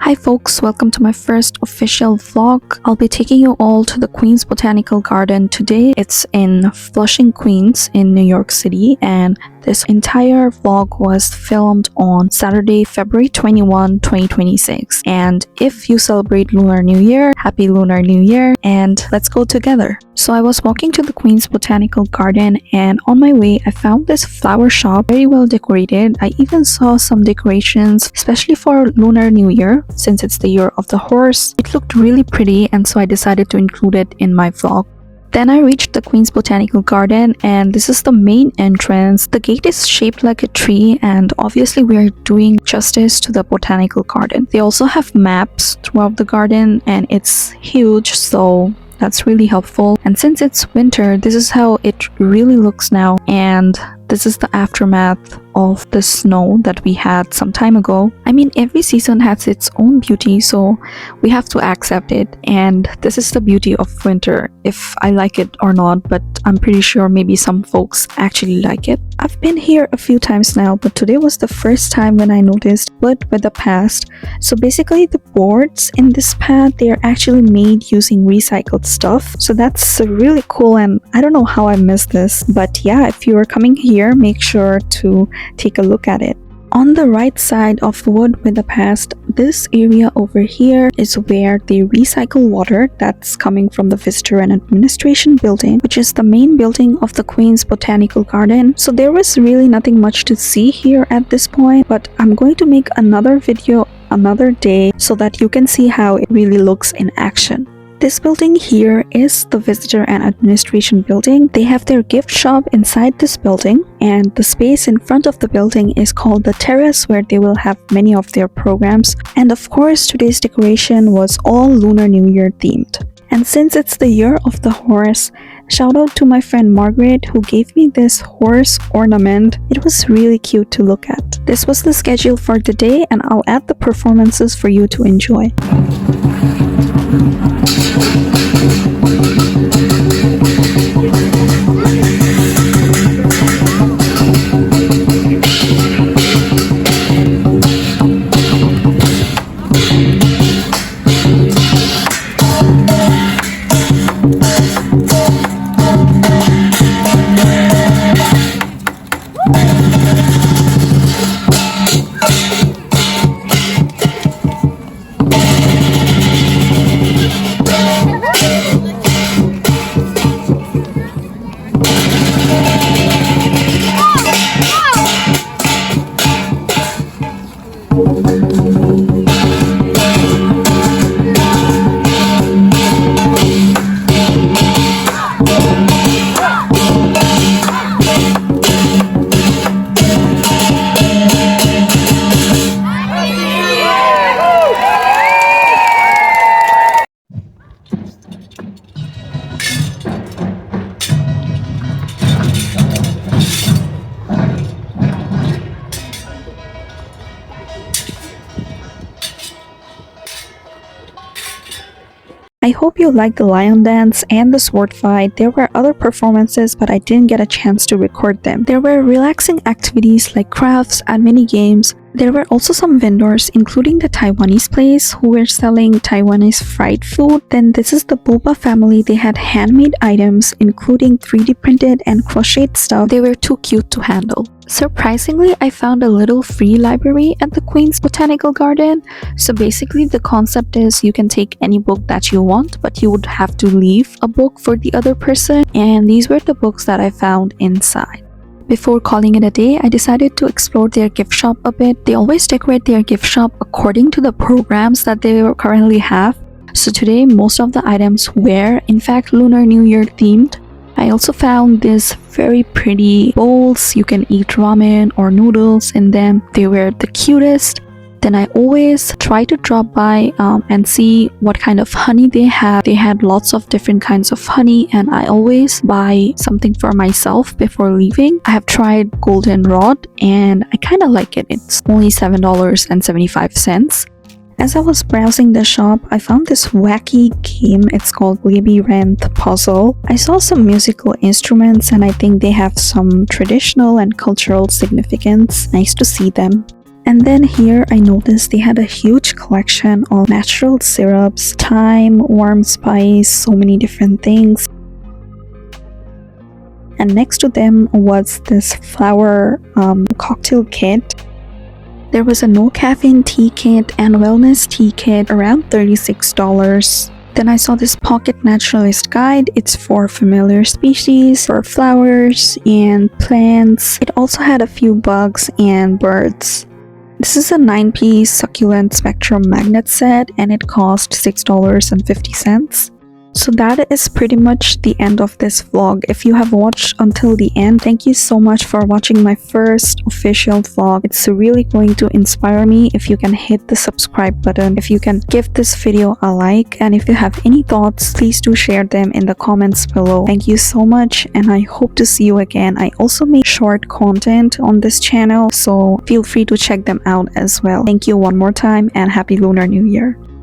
Hi folks, welcome to my first official vlog. I'll be taking you all to the Queens Botanical Garden today. It's in Flushing, Queens in New York City, and this entire vlog was filmed on Saturday, February 21, 2026. And if you celebrate Lunar New Year, happy Lunar New Year, and let's go together. So I was walking to the Queens Botanical Garden, and on my way I found this flower shop, very well decorated. I even saw some decorations, especially for Lunar New Year, since it's the year of the horse. It looked really pretty, and so I decided to include it in my vlog. Then I reached the Queens Botanical Garden, and this is the main entrance. The gate is shaped like a tree, and obviously we are doing justice to the Botanical Garden. They also have maps throughout the garden, and it's huge, so that's really helpful. And since it's winter, this is how it really looks now, and this is the aftermath of the snow that we had some time ago. I mean, every season has its own beauty, so we have to accept it. And this is the beauty of winter, if I like it or not, but I'm pretty sure maybe some folks actually like it. I've been here a few times now, but today was the first time when I noticed wood with the past. So basically the boards in this path, they are actually made using recycled stuff. So that's really cool, and I don't know how I missed this, but yeah, if you are coming here, make sure to take a look at it. On the right side of wood with the past, this area over here is where they recycle water that's coming from the Visitor and Administration building, which is the main building of the Queens Botanical Garden. So there was really nothing much to see here at this point, but I'm going to make another video another day so that you can see how it really looks in action. This building here is the Visitor and Administration building. They have their gift shop inside this building, and the space in front of the building is called the Terrace, where they will have many of their programs. And of course, today's decoration was all Lunar New Year themed. And since it's the year of the horse, shout out to my friend Margaret who gave me this horse ornament. It was really cute to look at. This was the schedule for the day, and I'll add the performances for you to enjoy. I hope you liked the lion dance and the sword fight. There were other performances, but I didn't get a chance to record them. There were relaxing activities like crafts and mini games. There were also some vendors, including the Taiwanese place who were selling Taiwanese fried food. Then this is the Boba family. They had handmade items, including 3D printed and crocheted stuff. They were too cute to handle. Surprisingly, I found a little free library at the Queens Botanical Garden. So basically the concept is you can take any book that you want, but you would have to leave a book for the other person. And these were the books that I found inside. Before calling it a day, I decided to explore their gift shop a bit. They always decorate their gift shop according to the programs that they currently have. So today, most of the items were in fact Lunar New Year themed. I also found these very pretty bowls. You can eat ramen or noodles in them. They were the cutest. Then I always try to drop by and see what kind of honey they have. They had lots of different kinds of honey, and I always buy something for myself before leaving. I have tried Golden Rod, and I kind of like it. It's only $7.75. As I was browsing the shop, I found this wacky game. It's called Labyrinth Puzzle. I saw some musical instruments, and I think they have some traditional and cultural significance. Nice to see them. And then here I noticed they had a huge collection of natural syrups, thyme, warm spice, so many different things. And next to them was this flower cocktail kit. There was a no caffeine tea kit and wellness tea kit around $36. Then I saw this pocket naturalist guide. It's for familiar species, for flowers and plants. It also had a few bugs and birds. This is a 9-piece succulent spectrum magnet set and it cost $6.50. So that is pretty much the end of this vlog. If you have watched until the end, thank you so much for watching my first official vlog. It's really going to inspire me if you can hit the subscribe button, if you can give this video a like, and if you have any thoughts, please do share them in the comments below. Thank you so much and I hope to see you again. I also make short content on this channel, so feel free to check them out as well. Thank you one more time and Happy Lunar New Year.